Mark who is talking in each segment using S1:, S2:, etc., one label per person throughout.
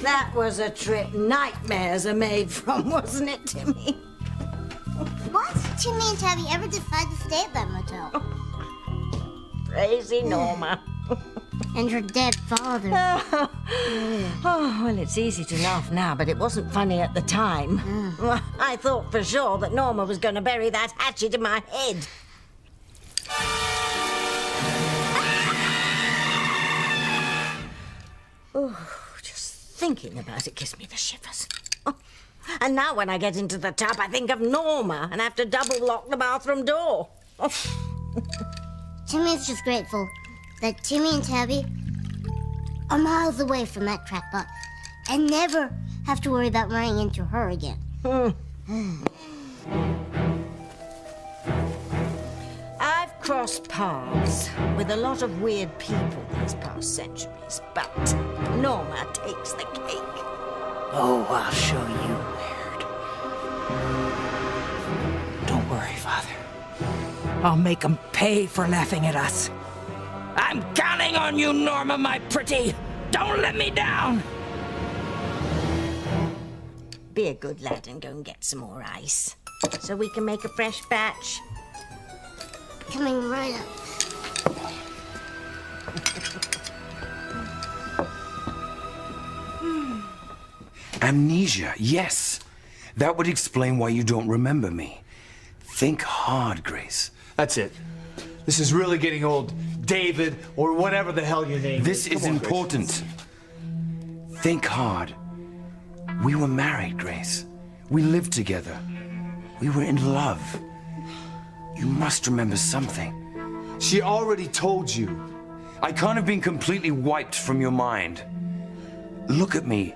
S1: That was a trip nightmares are made from, wasn't it, Timmy?
S2: Why did Timmy and Tabby ever decide to stay at that motel?
S1: Crazy Norma.
S2: And her dead father.
S1: Oh, well, it's easy to laugh now, but it wasn't funny at the time. Well, I thought for sure that Norma was going to bury that hatchet in my head. Oh, just thinking about it gives me the shivers. Oh, and now when I get into the tub, I think of Norma and have to double lock the bathroom door. Oh.
S2: Timmy's just grateful that Timmy and Tabby are miles away from that crackpot and never have to worry about running into her again.
S1: I've crossed paths with a lot of weird people these past centuries, but Norma takes the cake.
S3: Oh, I'll show you weird. Don't worry, Father. I'll make them pay for laughing at us. I'm counting on you, Norma, my pretty. Don't let me down.
S1: Be a good lad and go and get some more ice, so we can make a fresh batch.
S2: Coming right up.
S4: Amnesia, yes. That would explain why you don't remember me. Think hard, Grace.
S5: That's it. This is really getting old. David, or whatever the hell your name is.
S4: This is important. Think hard. We were married, Grace. We lived together. We were in love. You must remember something.
S5: She already told you.
S4: I can't have been completely wiped from your mind. Look at me,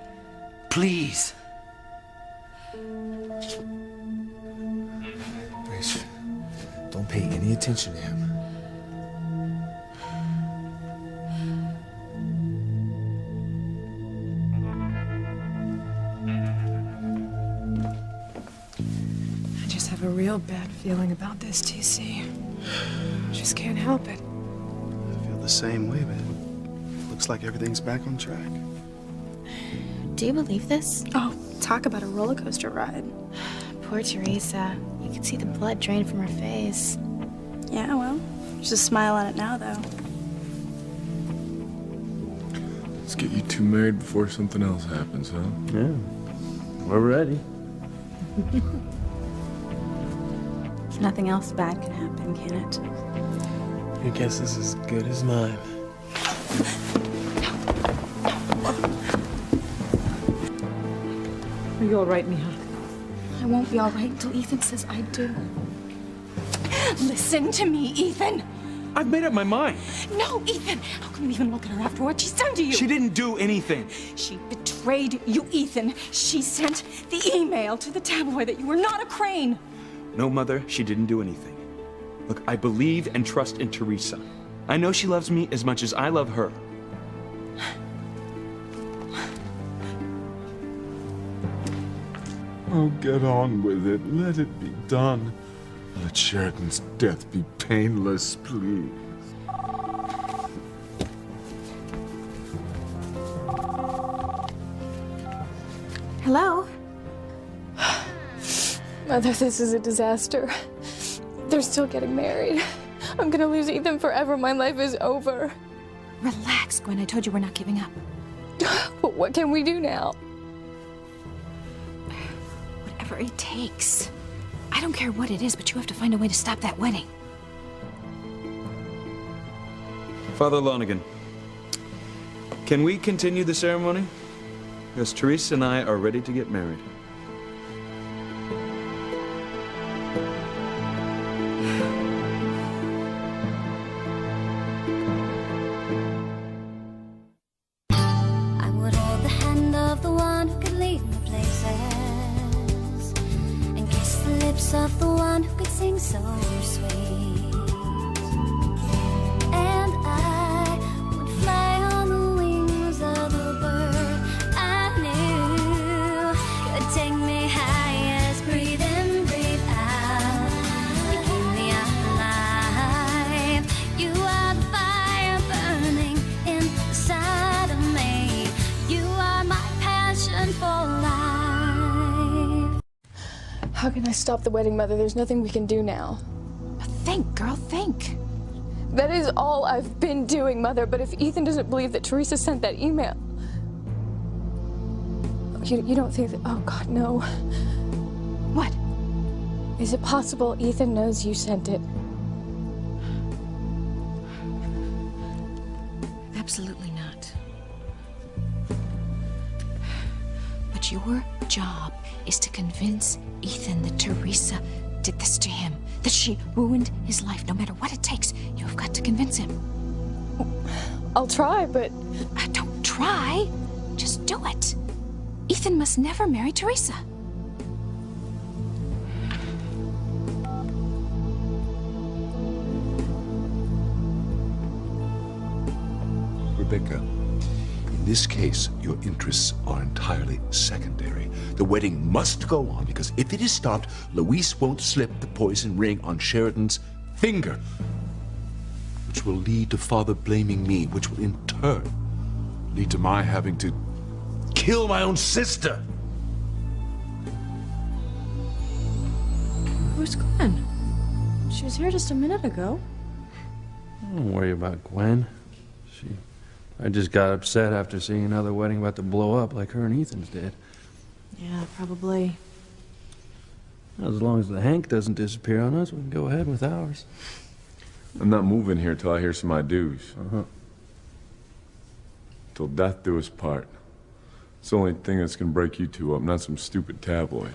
S4: please.
S5: Grace, don't pay any attention to him.
S6: I just have a real bad feeling about this, TC. Just can't help it.
S7: I feel the same way, man. Looks like everything's back on track.
S8: Do you believe this?
S6: Oh, talk about a roller coaster ride.
S8: Poor Teresa. You could see the blood drain from her face.
S9: Yeah, well, she's a smile on it now, though.
S10: Let's get you two married before something else happens, huh?
S11: Yeah, we're ready.
S9: Nothing else bad can happen, can it?
S11: Your guess is as good as mine.
S6: Are you all right, Mija? I won't be all right until Ethan says I do. Listen to me, Ethan.
S5: I've made up my mind.
S6: No, Ethan. How can you even look at her after what she's done to you?
S5: She didn't do anything.
S6: She betrayed you, Ethan. She sent the email to the tabloid that you were not a Crane.
S5: No, Mother, she didn't do anything. Look, I believe and trust in Teresa. I know she loves me as much as I love her.
S10: Oh, get on with it. Let it be done. Let Sheridan's death be painless, please.
S6: Hello? Mother, this is a disaster. They're still getting married. I'm gonna lose Ethan forever. My life is over.
S8: Relax, Gwen. I told you we're not giving up.
S6: But what can we do now?
S8: Whatever it takes. I don't care what it is, but you have to find a way to stop that wedding.
S5: Father Lonergan, can we continue the ceremony? Because Teresa and I are ready to get married.
S12: I would hold the hand of the one who could lead me places and kiss the lips of the one who could sing so sweet. And I would fly on the wings of the bird I knew could take me highest. Breathe in, breathe out. You keep me alive. You are the fire burning inside of me. You are my passion.
S6: How can I stop the wedding, Mother? There's nothing we can do now.
S8: Think, girl, think.
S6: That is all I've been doing, Mother, but if Ethan doesn't believe that Teresa sent that email... You don't think that... Oh, God, no.
S8: What?
S6: Is it possible Ethan knows you sent it?
S8: Absolutely not. But your job is to convince Ethan that Teresa did this to him, that she ruined his life, no matter what it takes. You've got to convince him.
S6: I'll try, but...
S8: Don't try. Just do it. Ethan must never marry Teresa.
S13: Rebecca, in this case, your interests are entirely secondary. The wedding must go on because if it is stopped, Luis won't slip the poison ring on Sheridan's finger, which will lead to Father blaming me, which will in turn lead to my having to kill my own sister.
S9: Where's Gwen? She was here just a minute ago.
S11: Don't worry about Gwen. I just got upset after seeing another wedding about to blow up like her and Ethan's did.
S9: Yeah, probably.
S11: As long as the Hank doesn't disappear on us, we can go ahead with ours.
S10: I'm not moving here till I hear some I do's. Till death do us part. It's the only thing that's gonna break you two up, not some stupid tabloid.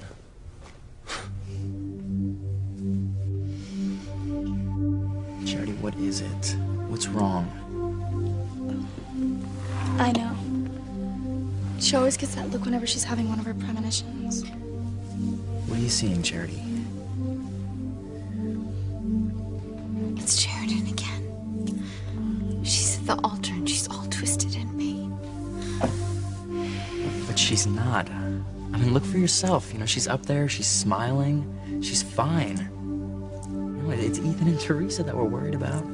S14: Charity, what is it? What's wrong?
S15: I know. She always gets that look whenever she's having one of her premonitions.
S14: What are you seeing, Charity?
S8: It's Sheridan again. She's at the altar and she's all twisted in me.
S14: But she's not. I mean, look for yourself. You know, she's up there, she's smiling, she's fine. You know, it's Ethan and Teresa that we're worried about.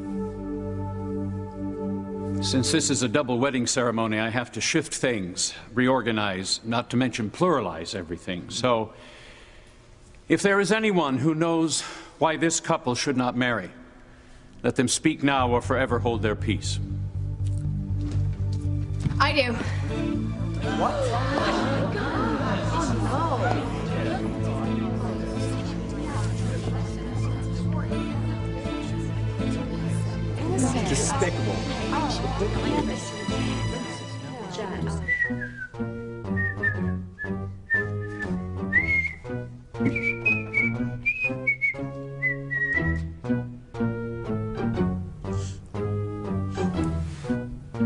S16: Since this is a double wedding ceremony, I have to shift things, reorganize, not to mention pluralize everything. So, if there is anyone who knows why this couple should not marry, let them speak now or forever hold their peace.
S15: I do.
S14: Despicable.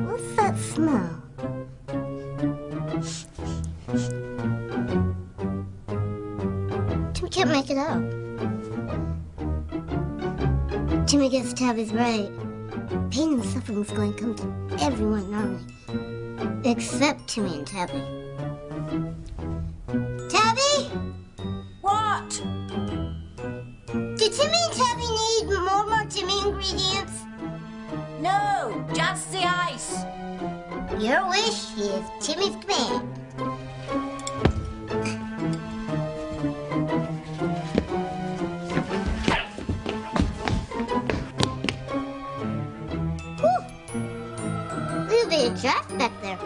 S2: What's that smell? Timmy can't make it out. Timmy gets Tabby's right. Pain and suffering is going to come to everyone normally, except Timmy and Tabby. Tabby?
S1: What?
S2: Do Timmy and Tabby need more Timmy ingredients?
S1: No, just the ice.
S2: Your wish is Timmy's command. Draft back there.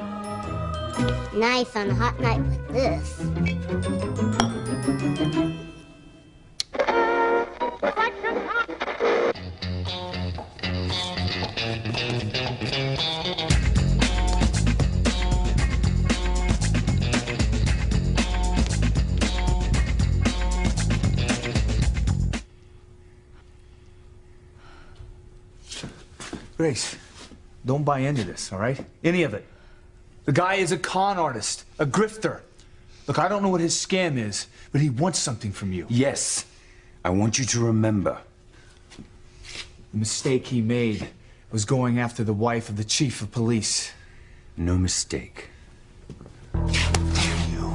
S2: Nice on a hot night like this.
S17: Grace, don't buy into this, all right? Any of it. The guy is a con artist, a grifter. Look, I don't know what his scam is, but he wants something from you.
S4: Yes. I want you to remember.
S17: The mistake he made was going after the wife of the chief of police.
S4: No mistake.
S17: Damn you.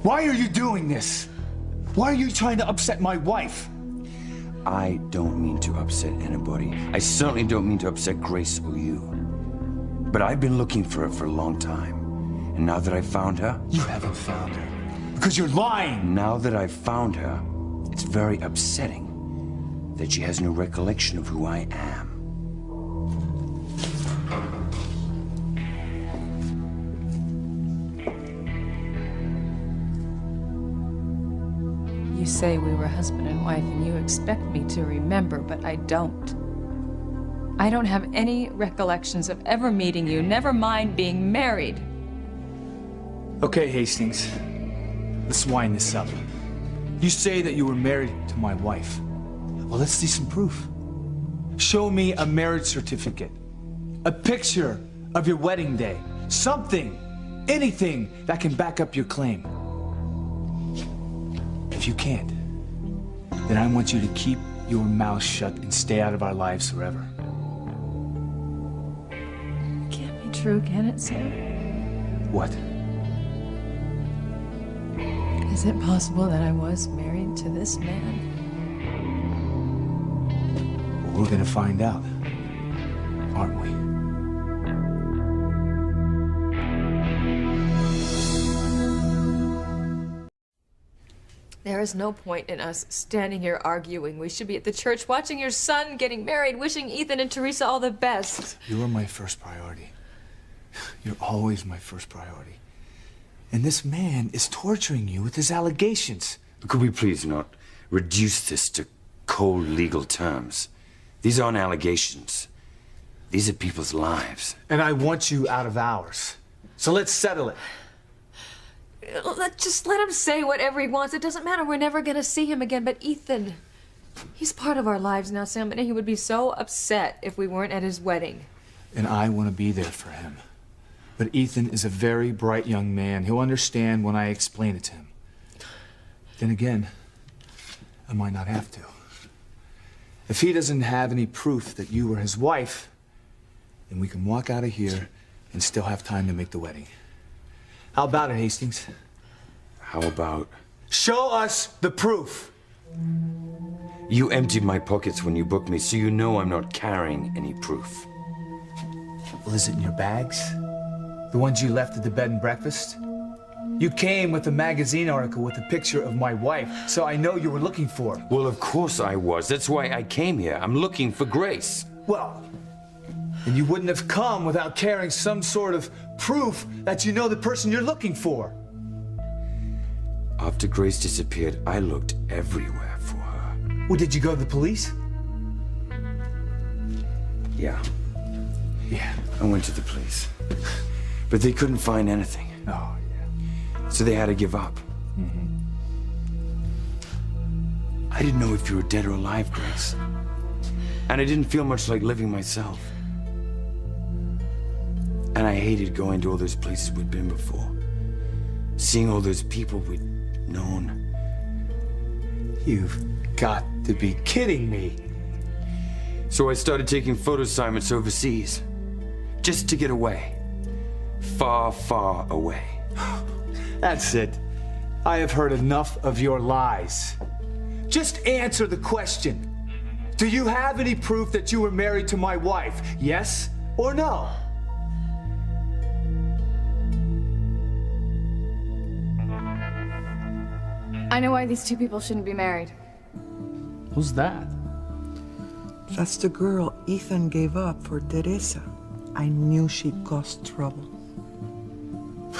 S17: Why are you doing this? Why are you trying to upset my wife?
S4: I don't mean to upset anybody. I certainly don't mean to upset Grace or you. But I've been looking for her for a long time. And now that I found her...
S17: You haven't found her. Because you're lying.
S4: Now that I've found her, it's very upsetting that she has no recollection of who I am.
S18: You say we were husband and wife, and you expect me to remember, but I don't. I don't have any recollections of ever meeting you, never mind being married.
S17: Okay, Hastings. Let's wind this up. You say that you were married to my wife. Well, let's see some proof. Show me a marriage certificate, a picture of your wedding day, something, anything that can back up your claim. If you can't, then I want you to keep your mouth shut and stay out of our lives forever.
S18: Can't be true, can it, sir?
S17: What?
S18: Is it possible that I was married to this man?
S17: Well, we're gonna find out, aren't we?
S6: There is no point in us standing here arguing. We should be at the church watching your son getting married, wishing Ethan and Teresa all the best.
S17: You are my first priority. You're always my first priority. And this man is torturing you with his allegations.
S4: Could we please not reduce this to cold legal terms? These aren't allegations. These are people's lives.
S17: And I want you out of ours. So let's settle it.
S6: Just let him say whatever he wants. It doesn't matter. We're never going to see him again. But Ethan, he's part of our lives now, Sam, and he would be so upset if we weren't at his wedding.
S17: And I want to be there for him. But Ethan is a very bright young man. He'll understand when I explain it to him. Then again, I might not have to. If he doesn't have any proof that you were his wife, then we can walk out of here and still have time to make the wedding. How about it, Hastings?
S4: How about...
S17: Show us the proof!
S4: You emptied my pockets when you booked me, so you know I'm not carrying any proof.
S17: Well, is it in your bags? The ones you left at the bed and breakfast? You came with a magazine article with a picture of my wife, so I know you were looking for her.
S4: Well, of course I was. That's why I came here. I'm looking for Grace.
S17: Well, and you wouldn't have come without carrying some sort of proof that you know the person you're looking for.
S4: After Grace disappeared, I looked everywhere for her.
S17: Well, did you go to the police?
S4: Yeah.
S17: Yeah.
S4: I went to the police. But they couldn't find anything.
S17: Oh, yeah.
S4: So they had to give up.
S17: Mm-hmm.
S4: I didn't know if you were dead or alive, Grace. And I didn't feel much like living myself. And I hated going to all those places we'd been before. Seeing all those people we'd known.
S17: You've got to be kidding me.
S4: So I started taking photo assignments overseas. Just to get away. Far, far away.
S17: That's it. I have heard enough of your lies. Just answer the question. Do you have any proof that you were married to my wife? Yes or no?
S15: I know why these two people shouldn't be married.
S17: Who's that?
S19: That's the girl Ethan gave up for Teresa. I knew she'd cause trouble.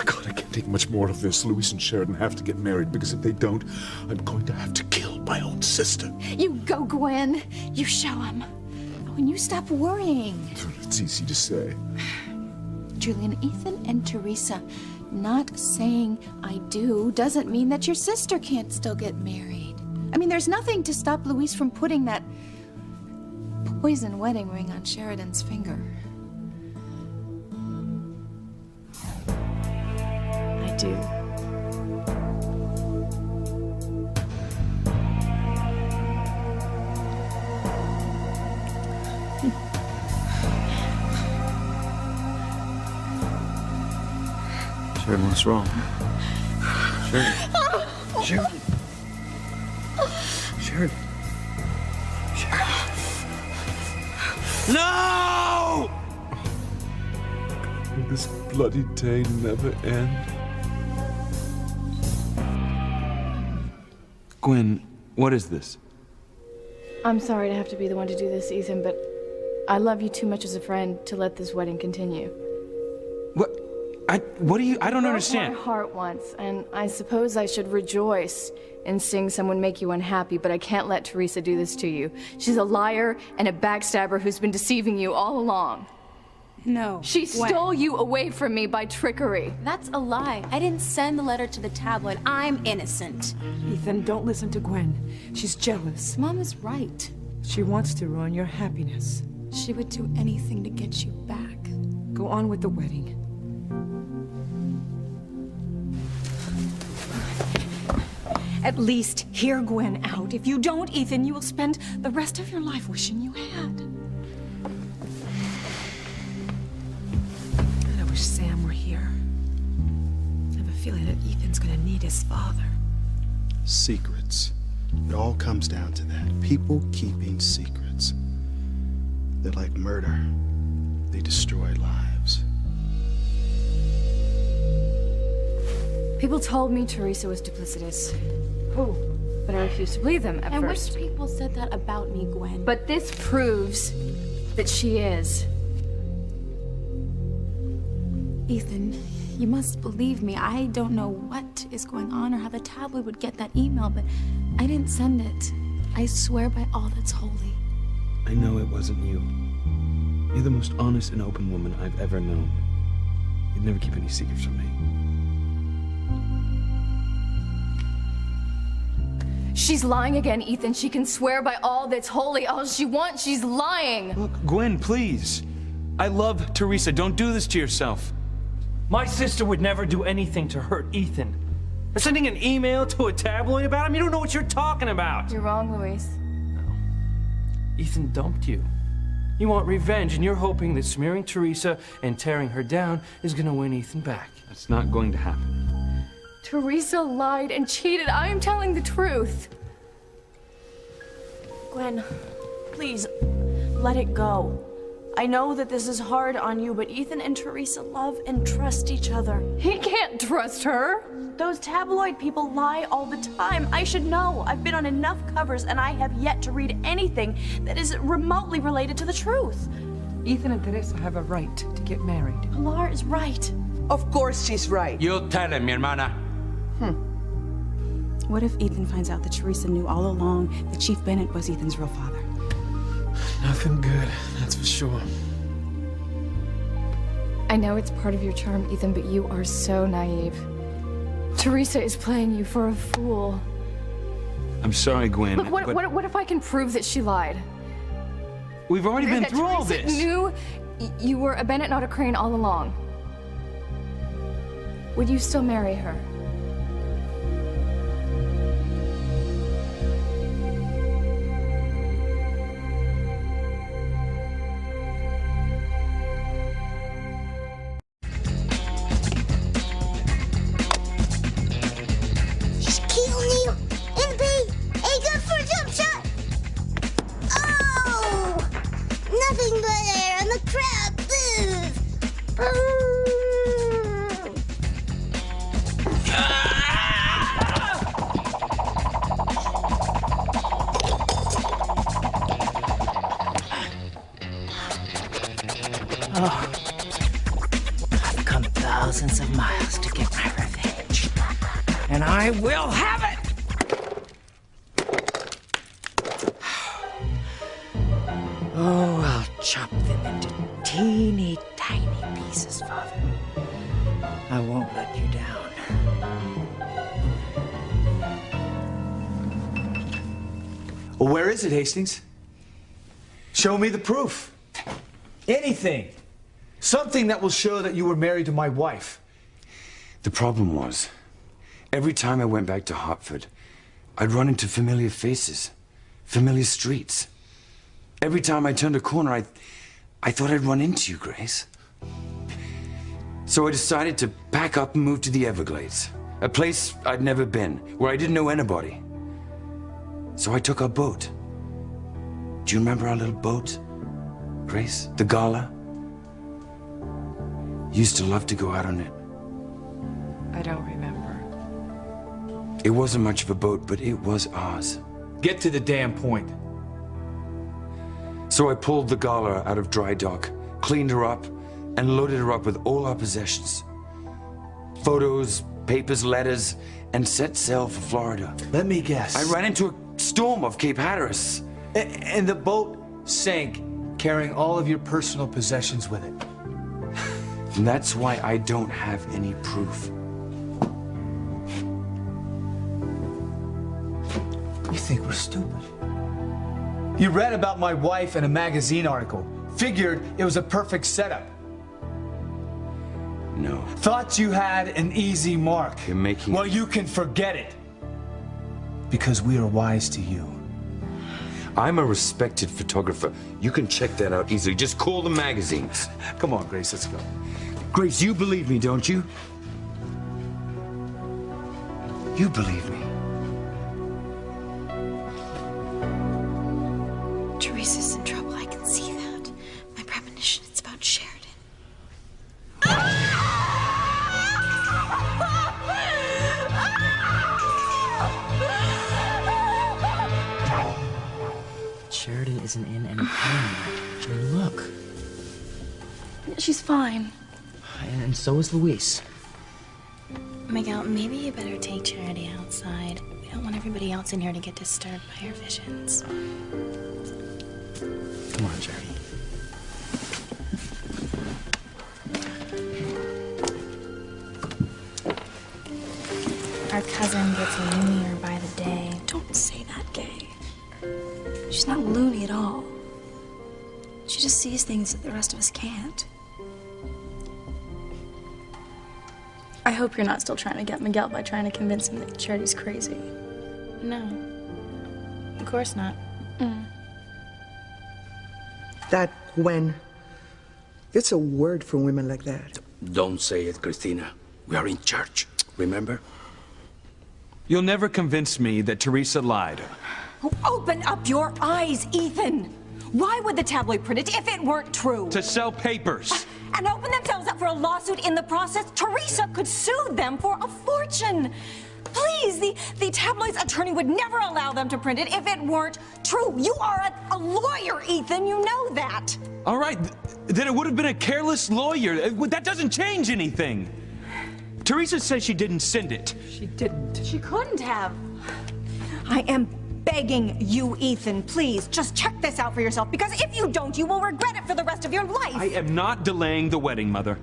S10: God, I can't take much more of this. Luis and Sheridan have to get married, because if they don't, I'm going to have to kill my own sister.
S8: You go, Gwen. You show him. When you stop worrying.
S10: It's easy to say.
S8: Julian, Ethan and Teresa not saying I do doesn't mean that your sister can't still get married. I mean, there's nothing to stop Luis from putting that poison wedding ring on Sheridan's finger.
S6: I do.
S5: Sheridan, what's wrong? Sheridan.
S19: Sheridan. Sheridan.
S4: No!
S10: Will this bloody day never end?
S5: Gwen, what is this?
S15: I'm sorry to have to be the one to do this, Ethan, but I love you too much as a friend to let this wedding continue.
S5: I don't understand.
S15: My heart once, and I suppose I should rejoice in seeing someone make you unhappy, but I can't let Teresa do this to you. She's a liar and a backstabber who's been deceiving you all along.
S9: No.
S15: She stole you away from me by trickery.
S20: That's a lie. I didn't send the letter to the tabloid. I'm innocent.
S21: Ethan, don't listen to Gwen. She's jealous.
S20: Mom is right.
S21: She wants to ruin your happiness.
S20: She would do anything to get you back.
S21: Go on with the wedding. At least hear Gwen out. If you don't, Ethan, you will spend the rest of your life wishing you had. And I wish Sam were here. I have a feeling that Ethan's gonna need his father.
S7: Secrets. It all comes down to that. People keeping secrets. They're like murder. They destroy lives.
S15: People told me Teresa was duplicitous.
S21: Who?
S15: But I refused to believe them at
S20: I
S15: first.
S20: wish people said that about me, Gwen.
S15: But this proves that she is.
S20: Ethan, you must believe me. I don't know what is going on or how the tabloid would get that email, but I didn't send it. I swear by all that's holy.
S5: I know it wasn't you. You're the most honest and open woman I've ever known. You'd never keep any secrets from me.
S15: She's lying again, Ethan. She can swear by all that's holy. All she wants, she's lying.
S5: Look, Gwen, please. I love Teresa. Don't do this to yourself.
S22: My sister would never do anything to hurt Ethan. Sending an email to a tabloid about him? You don't know what you're talking about.
S15: You're wrong, Luis.
S22: Ethan dumped you. You want revenge, and you're hoping that smearing Teresa and tearing her down is gonna win Ethan back.
S5: That's not going to happen.
S15: Teresa lied and cheated. I am telling the truth.
S23: Gwen, please, let it go. I know that this is hard on you, but Ethan and Teresa love and trust each other.
S15: He can't trust her.
S23: Those tabloid people lie all the time. I should know. I've been on enough covers and I have yet to read anything that is remotely related to the truth.
S21: Ethan and Teresa have a right to get married.
S23: Pilar is right.
S19: Of course she's right.
S24: You tell him, mi hermana.
S25: What if Ethan finds out that Teresa knew all along that Chief Bennett was Ethan's real father?
S5: Nothing good, that's for sure.
S15: I know it's part of your charm, Ethan, but you are so naive. Teresa is playing you for a fool.
S5: I'm sorry, Gwen.
S15: Look, what if I can prove that she lied?
S5: We've already been
S15: That
S5: through all
S15: Teresa
S5: this.
S15: knew you were a Bennett, not a Crane, all along. Would you still marry her?
S2: Shaquille O'Neal, NB, A good for a jump shot. Oh, nothing but air and the crowd boos. Boo.
S3: Oh, I've come thousands of miles to get my revenge. And I will have it! Oh, I'll chop them into teeny tiny pieces, Father. I won't let you down.
S17: Well, where is it, Hastings? Show me the proof. Anything. Something that will show that you were married to my wife.
S4: The problem was, every time I went back to Hartford, I'd run into familiar faces, familiar streets. Every time I turned a corner, I thought I'd run into you, Grace. So I decided to pack up and move to the Everglades, a place I'd never been, where I didn't know anybody. So I took our boat. Do you remember our little boat, Grace? The Gala? You used to love to go out on it.
S18: I don't remember.
S4: It wasn't much of a boat, but it was ours.
S17: Get to the damn point.
S4: So I pulled the Gala out of dry dock, cleaned her up, and loaded her up with all our possessions. Photos, papers, letters, and set sail for Florida.
S17: Let me guess.
S4: I ran into a storm off Cape Hatteras.
S17: And the boat sank, carrying all of your personal possessions with it.
S4: And that's why I don't have any proof.
S17: You think we're stupid? You read about my wife in a magazine article. Figured it was a perfect setup.
S4: No.
S17: Thought you had an easy mark.
S4: You're making...
S17: Well, you can forget it. Because we are wise to you.
S4: I'm a respected photographer. You can check that out easily. Just call the magazines.
S17: Come on, Grace, let's go.
S4: Grace, you believe me, don't you? You believe me.
S20: Teresa's in trouble, I can see that. My premonition, it's about Sheridan.
S14: Sheridan isn't in any pain. I mean, look.
S20: She's fine.
S14: And so is Luis.
S20: Miguel, maybe you better take Charity outside. We don't want everybody else in here to get disturbed by her visions.
S14: Come on, Charity.
S20: Our cousin gets loonier by the day. Don't say that, Gay. She's not loony at all. She just sees things that the rest of us can't. I hope you're not still trying to get Miguel by trying to convince him that Charity's crazy. No. Of course not.
S19: That when. It's a word for women like that.
S11: Don't say it, Christina. We are in church, remember?
S5: You'll never convince me that Teresa lied.
S21: Oh, open up your eyes, Ethan! Why would the tabloid print it if it weren't true?
S5: To sell papers.
S21: And open themselves up for a lawsuit in the process? Teresa could sue them for a fortune. Please, the tabloid's attorney would never allow them to print it if it weren't true. You are a lawyer, Ethan. You know that.
S5: All right, then it would have been a careless lawyer. That doesn't change anything. Teresa says she didn't send it.
S21: She didn't. She couldn't have. I am begging you, Ethan, please, just check this out for yourself, because if you don't, you will regret it for the rest of your life.
S5: I am not delaying the wedding, Mother.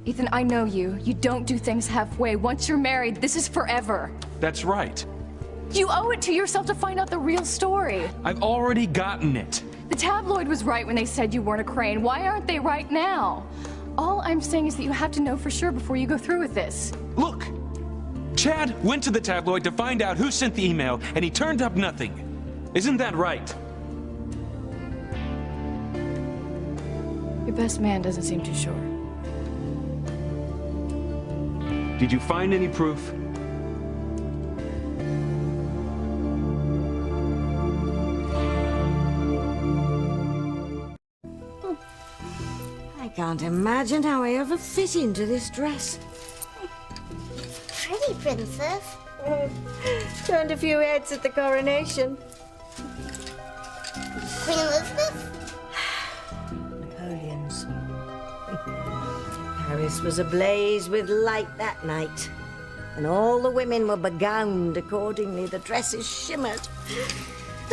S15: Ethan, I know you. You don't do things halfway. Once you're married, this is forever.
S5: That's right.
S15: You owe it to yourself to find out the real story.
S5: I've already gotten it.
S15: The tabloid was right when they said you weren't a crane. Why aren't they right now? All I'm saying is that you have to know for sure before you go through with this.
S5: Look, Chad went to the tabloid to find out who sent the email, and he turned up nothing. Isn't that right?
S15: Your best man doesn't seem too sure.
S5: Did you find any proof?
S1: I can't imagine how I ever fit into this dress.
S2: Pretty, Princess.
S1: Turned a few heads at the coronation.
S2: Queen Elizabeth?
S1: Napoleon's. Paris was ablaze with light that night, and all the women were begowned accordingly. The dresses shimmered.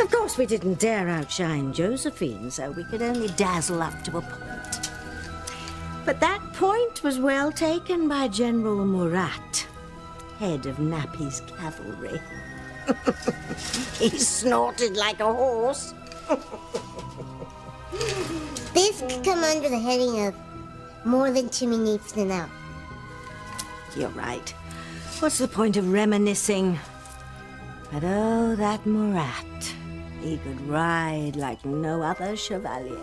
S1: Of course, we didn't dare outshine Josephine, so we could only dazzle up to a point. But that point was well taken by General Murat, head of Napi's cavalry. He snorted like a horse.
S2: This could come under the heading of more than Timmy needs to know.
S1: You're right. What's the point of reminiscing? But oh, that Murat. He could ride like no other chevalier.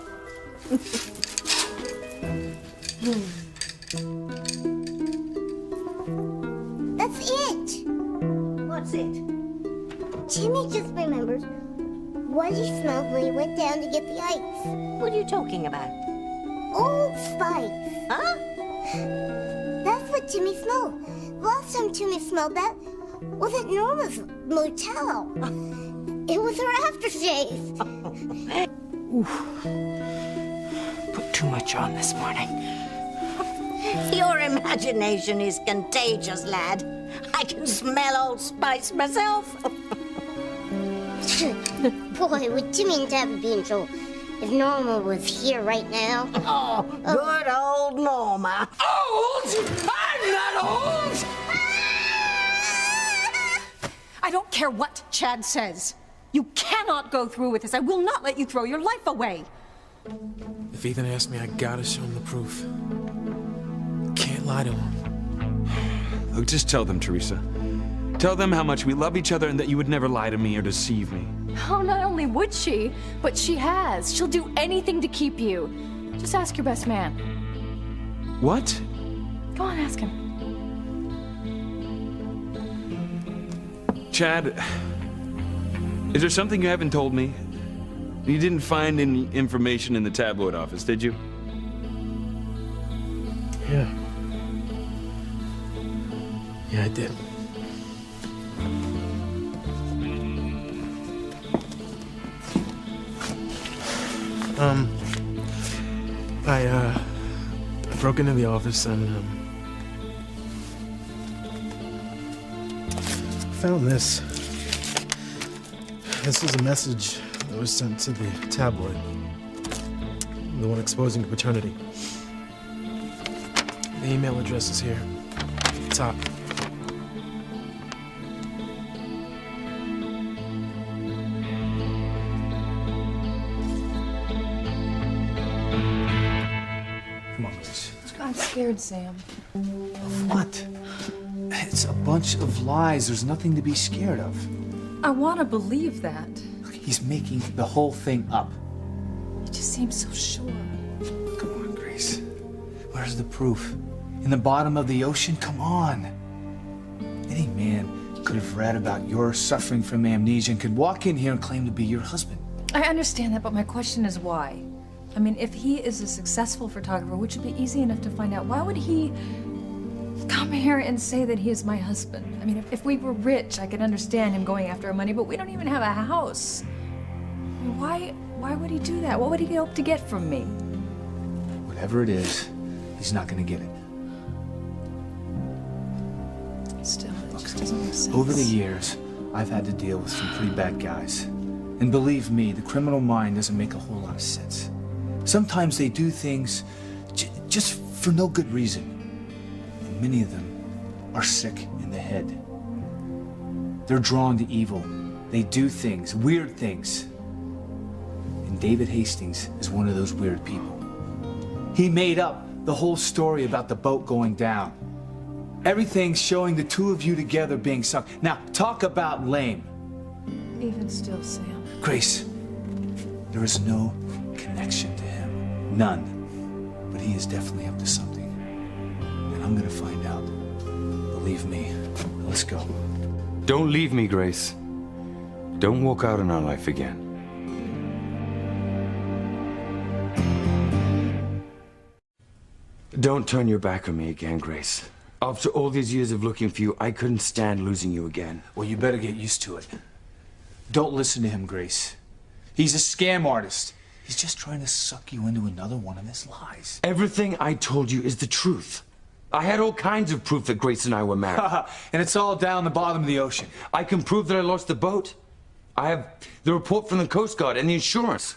S2: That's it!
S1: What's it?
S2: Timmy just remembered what he smelled when he went down to get the ice.
S1: What are you talking about?
S2: Old Spice.
S1: Huh?
S2: That's what Timmy smelled. Last time Timmy smelled that was at Norma's motel. It was her aftershave.
S3: Put too much on this morning.
S1: Your imagination is contagious, lad. I can smell Old Spice myself.
S2: Boy, would Timmy and Tabby be in trouble if Norma was here right now.
S1: Oh, good old Norma.
S3: Old? I'm not old!
S21: I don't care what Chad says. You cannot go through with this. I will not let you throw your life away.
S22: If Ethan asks me, I gotta show him the proof. Can't lie to him.
S5: Look, just tell them, Teresa. Tell them how much we love each other and that you would never lie to me or deceive me.
S15: Oh, not only would she, but she has. She'll do anything to keep you. Just ask your best man.
S5: What?
S15: Go on, ask him.
S5: Chad, is there something you haven't told me? You didn't find any information in the tabloid office, did you?
S22: Yeah. Yeah, I did. I broke into the office and, found this. This is a message that was sent to the tabloid. The one exposing paternity. The email address is here, at the top.
S17: Come on, Grace.
S15: I'm scared, Sam.
S17: Of what? It's a bunch of lies. There's nothing to be scared of.
S15: I want to believe that.
S17: He's making the whole thing up.
S15: He just seems so sure.
S17: Come on, Grace. Where's the proof? In the bottom of the ocean? Come on. Any man could have read about your suffering from amnesia and could walk in here and claim to be your husband.
S15: I understand that, but my question is why? I mean, if he is a successful photographer, which would be easy enough to find out, why would he come here and say that he is my husband? I mean, if we were rich, I could understand him going after our money, but we don't even have a house. I mean, why would he do that? What would he hope to get from me?
S17: Whatever it is, he's not going to get it.
S15: Still, it just doesn't make sense.
S17: Over the years, I've had to deal with some pretty bad guys. And believe me, the criminal mind doesn't make a whole lot of sense. Sometimes they do things just for no good reason. And many of them are sick in the head. They're drawn to evil. They do things, weird things. And David Hastings is one of those weird people. He made up the whole story about the boat going down. Everything's showing the two of you together being sunk. Now, talk about lame.
S15: Even still, Sam.
S17: Grace, there is no connection to him. None. But he is definitely up to something. And I'm gonna find out. Believe me. Let's go.
S4: Don't leave me, Grace. Don't walk out in our life again. Don't turn your back on me again, Grace. After all these years of looking for you, I couldn't stand losing you again.
S17: Well, you better get used to it. Don't listen to him, Grace. He's a scam artist. He's just trying to suck you into another one of his lies.
S4: Everything I told you is the truth. I had all kinds of proof that Grace and I were married.
S17: And it's all down the bottom of the ocean.
S4: I can prove that I lost the boat. I have the report from the Coast Guard and the insurance.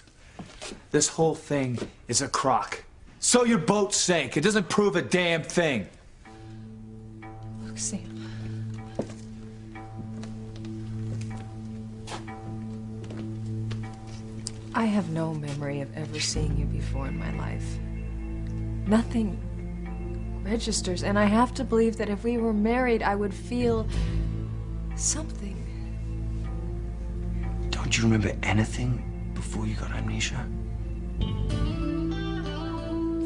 S17: This whole thing is a crock. So your boat sank. It doesn't prove a damn thing.
S15: Look, Sam. I have no memory of ever seeing you before in my life. Nothing registers, and I have to believe that if we were married, I would feel something.
S4: Don't you remember anything before you got amnesia?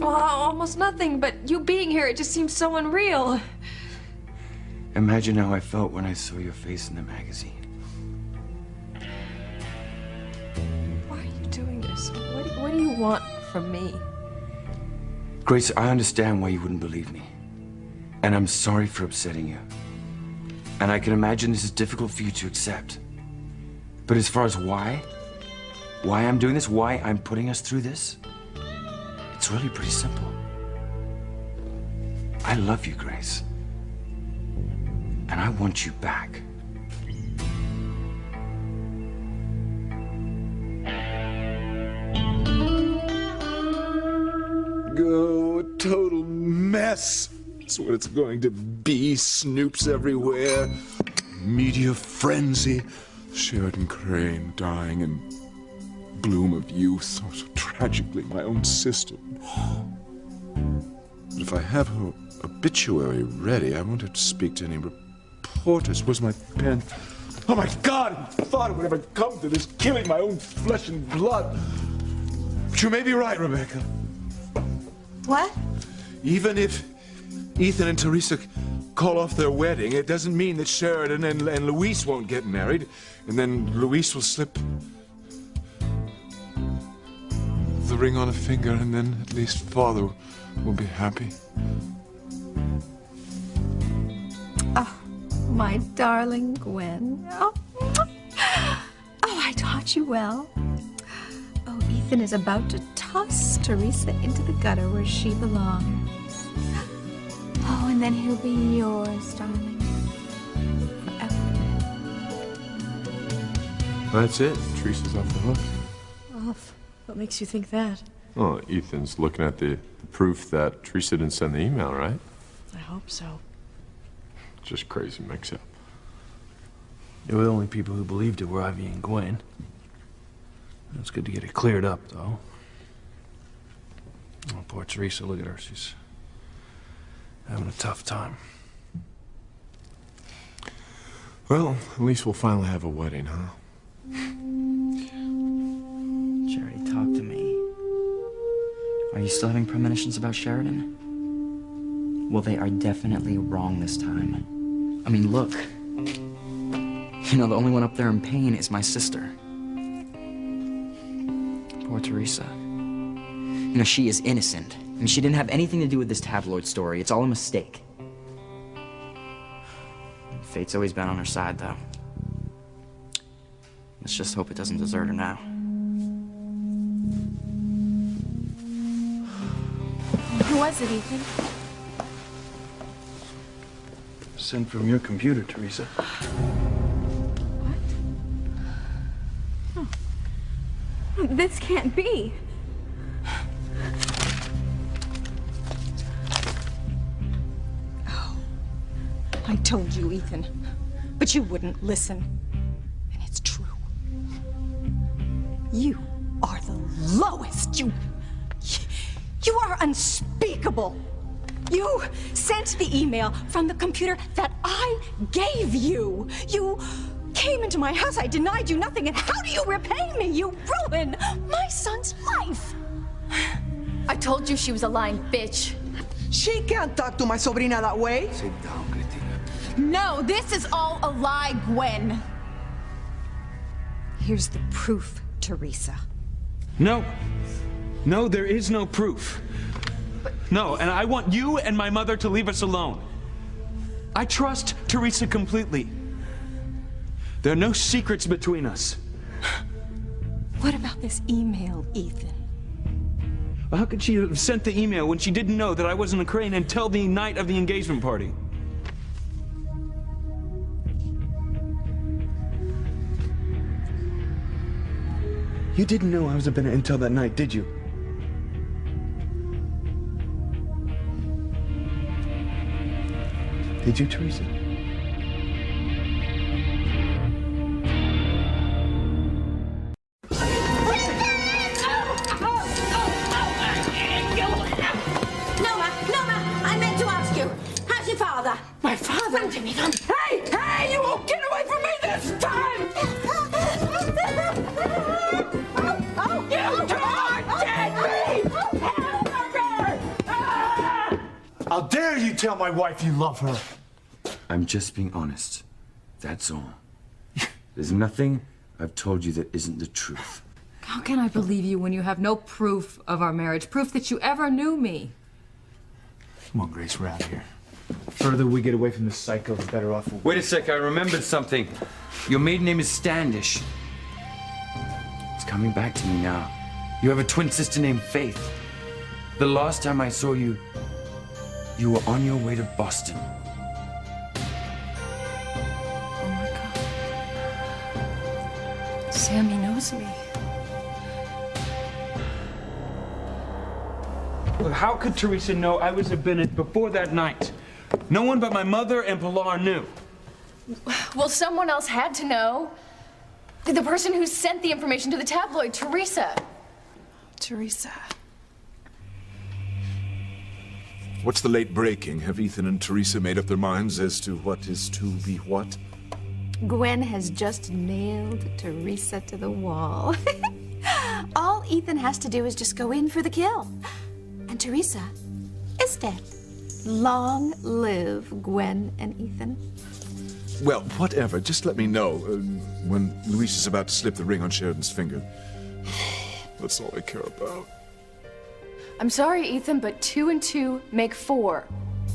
S15: Well, almost nothing, but you being here, it just seems so unreal.
S4: Imagine how I felt when I saw your face in the magazine.
S15: Why are you doing this? What do you want from me?
S4: Grace, I understand why you wouldn't believe me. And I'm sorry for upsetting you. And I can imagine this is difficult for you to accept. But as far as why I'm doing this, why I'm putting us through this, it's really pretty simple. I love you, Grace. And I want you back.
S10: Go, a total mess. That's what it's going to be. Snoops everywhere. Media frenzy. Sheridan Crane dying in bloom of youth. So tragically, my own sister. But if I have her obituary ready, I won't have to speak to any reporters. Where's my pen? Oh my God! I thought it would ever come to this, killing my own flesh and blood. But you may be right, Rebecca.
S23: What?
S10: Even if Ethan and Teresa call off their wedding, it doesn't mean that Sheridan and Luis won't get married, and then Luis will slip the ring on a finger, and then at least Father will be happy.
S18: Oh, my darling Gwen. Oh, I taught you well. Oh, Ethan is about to toss Teresa into the gutter where she belongs. Oh, and then he'll be yours, darling. Forever.
S10: That's it. Teresa's off the hook.
S23: Off? What makes you think that?
S8: Well, Ethan's looking at the proof that Teresa didn't send the email, right?
S23: I hope so.
S8: Just crazy mix-up.
S22: They were the only people who believed it were Ivy and Gwen. It's good to get it cleared up, though. Oh, poor Teresa, look at her. She's having a tough time.
S10: Well, at least we'll finally have a wedding, huh?
S14: Charity, talk to me. Are you still having premonitions about Sheridan? Well, they are definitely wrong this time. I mean, look. You know, the only one up there in pain is my sister. Poor Teresa. You know, she is innocent. I mean, she didn't have anything to do with this tabloid story. It's all a mistake. Fate's always been on her side, though. Let's just hope it doesn't desert her now.
S23: Who was it, Ethan?
S22: Sent from your computer, Teresa.
S23: Oh. This can't be.
S21: Oh, I told you, Ethan, but you wouldn't listen. And it's true. You are the lowest. You are unspeakable. You sent the email from the computer that I gave you. You came into my house. I denied you nothing. And how do you repay me? You ruined my son's life.
S23: I told you she was a lying bitch.
S19: She can't talk to my sobrina that way.
S4: Sit down, Cristina.
S23: No, this is all a lie, Gwen.
S21: Here's the proof, Teresa.
S5: No. No, there is no proof. No, and I want you and my mother to leave us alone. I trust Teresa completely. There are no secrets between us.
S21: What about this email, Ethan?
S5: Well, how could she have sent the email when she didn't know that I wasn't a Crane until the night of the engagement party? You didn't know I was a Bennett until that night, did you? Did you, Teresa?
S1: Noma, I meant to ask you. How's your father?
S23: My father?
S1: Come to me, come.
S3: Hey, you won't get away from me this time! You can't get me!
S17: How dare you tell my wife you love her?
S4: I'm just being honest. That's all. There's nothing I've told you that isn't the truth.
S15: How can I believe you when you have no proof of our marriage? Proof that you ever knew me?
S17: Come on, Grace, we're out of here. further we get away from this cycle, the better off we'll be.
S4: Wait a sec, I remembered something. Your maiden name is Standish. It's coming back to me now. You have a twin sister named Faith. The last time I saw you, you were on your way to Boston.
S15: Oh my God. Sammy knows me.
S5: Look, how could Teresa know I was at Bennett before that night? No one but my mother and Pilar knew.
S15: Well, someone else had to know. The person who sent the information to the tabloid, Teresa.
S25: Teresa.
S10: What's the late breaking? Have Ethan and Teresa made up their minds as to what is to be what?
S18: Gwen has just nailed Teresa to the wall. All Ethan has to do is just go in for the kill. And Teresa is dead. Long live Gwen and Ethan.
S10: Well, whatever. Just let me know when Luis is about to slip the ring on Sheridan's finger. That's all I care about.
S15: I'm sorry, Ethan, but 2 and 2 make 4.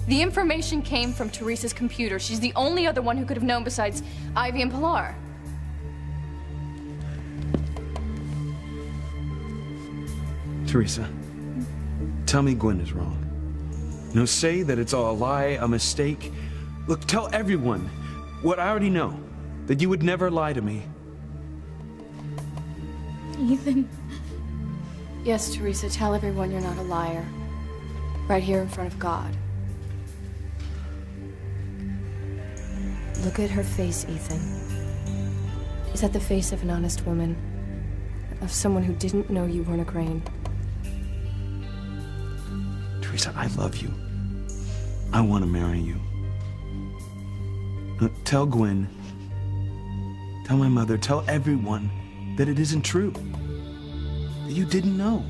S15: The information came from Teresa's computer. She's the only other one who could have known besides Ivy and Pilar.
S5: Teresa, tell me Gwen is wrong. No, say that it's all a lie, a mistake. Look, tell everyone what I already know, that you would never lie to me.
S15: Ethan. Yes, Teresa, tell everyone you're not a liar. Right here in front of God. Look at her face, Ethan. Is that the face of an honest woman? Of someone who didn't know you weren't a Crane?
S5: Teresa, I love you. I want to marry you. Tell Gwen, tell my mother, tell everyone that it isn't true. That you didn't know.